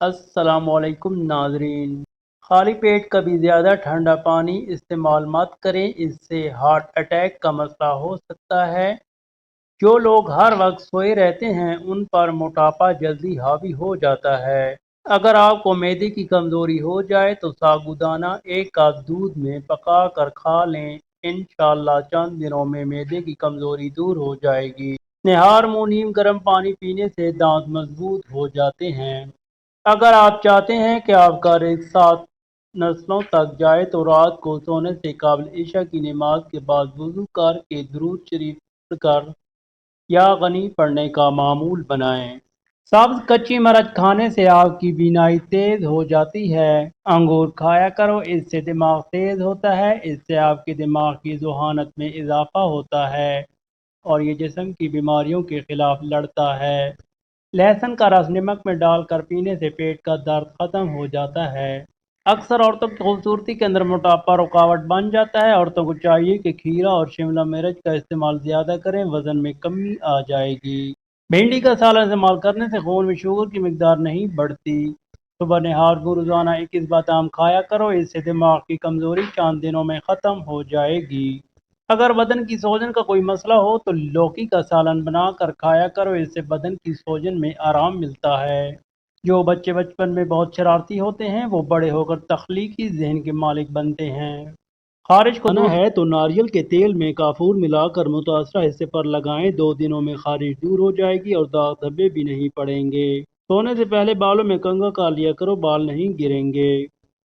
السلام علیکم ناظرین، خالی پیٹ کبھی زیادہ ٹھنڈا پانی استعمال مت کریں، اس سے ہارٹ اٹیک کا مسئلہ ہو سکتا ہے۔ جو لوگ ہر وقت سوئے رہتے ہیں ان پر موٹاپا جلدی حاوی ہو جاتا ہے۔ اگر آپ کو معدے کی کمزوری ہو جائے تو سابودانہ ایک کپ دودھ میں پکا کر کھا لیں، انشاءاللہ چند دنوں میں معدے کی کمزوری دور ہو جائے گی۔ نہار منہ نیم گرم پانی پینے سے دانت مضبوط ہو جاتے ہیں۔ اگر آپ چاہتے ہیں کہ آپ کا رزق 7 نسلوں تک جائے تو رات کو سونے سے قبل عشاء کی نماز کے بعد وضو کر کے درود شریف پڑھ کر یا غنی پڑھنے کا معمول بنائیں۔ سبز کچی مرچ کھانے سے آپ کی بینائی تیز ہو جاتی ہے۔ انگور کھایا کرو، اس سے دماغ تیز ہوتا ہے، اس سے آپ کے دماغ کی ذہانت میں اضافہ ہوتا ہے اور یہ جسم کی بیماریوں کے خلاف لڑتا ہے۔ لہسن کا رس نمک میں ڈال کر پینے سے پیٹ کا درد ختم ہو جاتا ہے۔ اکثر عورتوں کی خوبصورتی کے اندر موٹاپا رکاوٹ بن جاتا ہے۔ عورتوں کو چاہیے کہ کھیرا اور شملہ مرچ کا استعمال زیادہ کریں، وزن میں کمی آ جائے گی۔ بھنڈی کا سالن استعمال کرنے سے خون میں شوگر کی مقدار نہیں بڑھتی۔ صبح نہار کو روزانہ 21 بادام کھایا کرو، اس سے دماغ کی کمزوری چند دنوں میں ختم ہو جائے گی۔ اگر بدن کی سوجن کا کوئی مسئلہ ہو تو لوکی کا سالن بنا کر کھایا کرو، اس سے بدن کی سوجن میں آرام ملتا ہے۔ جو بچے بچپن میں بہت شرارتی ہوتے ہیں وہ بڑے ہو کر تخلیقی ذہن کے مالک بنتے ہیں۔ خارش کو دور ہے تو ناریل کے تیل میں کافور ملا کر متاثرہ حصے پر لگائیں، 2 دنوں میں خارش دور ہو جائے گی اور داغ دھبے بھی نہیں پڑیں گے۔ سونے سے پہلے بالوں میں کنگھا کر لیا کرو، بال نہیں گریں گے۔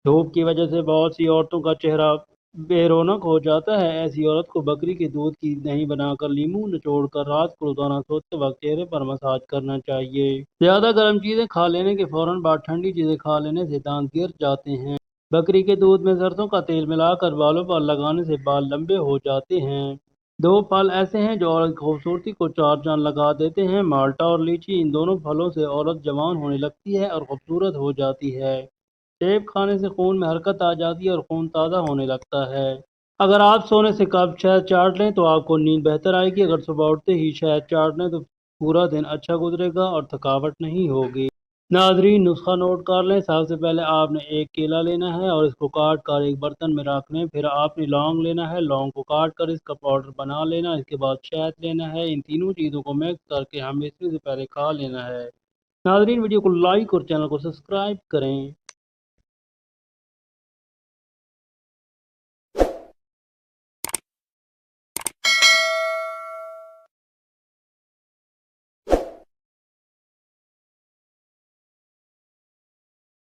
دھوپ کی وجہ سے بہت سی عورتوں کا چہرہ بے رونق ہو جاتا ہے، ایسی عورت کو بکری کے دودھ کی دہی بنا کر لیموں نچوڑ کر رات کو روزانہ سوتے وقت چہرے پر مساج کرنا چاہیے۔ زیادہ گرم چیزیں کھا لینے کے فوراً بعد ٹھنڈی چیزیں کھا لینے سے دانت گر جاتے ہیں۔ بکری کے دودھ میں سرسوں کا تیل ملا کر بالوں پر لگانے سے بال لمبے ہو جاتے ہیں۔ 2 پھل ایسے ہیں جو عورت کی خوبصورتی کو 4 چاند لگا دیتے ہیں، مالٹا اور لیچی۔ ان دونوں پھلوں سے عورت جوان ہونے لگتی ہے اور خوبصورت ہو جاتی ہے۔ سیب کھانے سے خون میں حرکت آ جاتی ہے اور خون تازہ ہونے لگتا ہے۔ اگر آپ سونے سے قبل شہد چاٹ لیں تو آپ کو نیند بہتر آئے گی۔ اگر صبح اٹھتے ہی شہد چاٹ لیں تو پورا دن اچھا گزرے گا اور تھکاوٹ نہیں ہوگی۔ ناظرین، نسخہ نوٹ کر لیں۔ سب سے پہلے آپ نے ایک کیلا لینا ہے اور اس کو کاٹ کر ایک برتن میں رکھ لیں۔ پھر آپ نے لونگ لینا ہے، لونگ کو کاٹ کر اس کا پاؤڈر بنا لینا۔ اس کے بعد شہد لینا ہے، ان تینوں چیزوں کو مکس کر کے ہمیشہ سے پہلے کھا لینا ہے۔ ناظرین، ویڈیو کو لائک اور چینل کو سبسکرائب کریں۔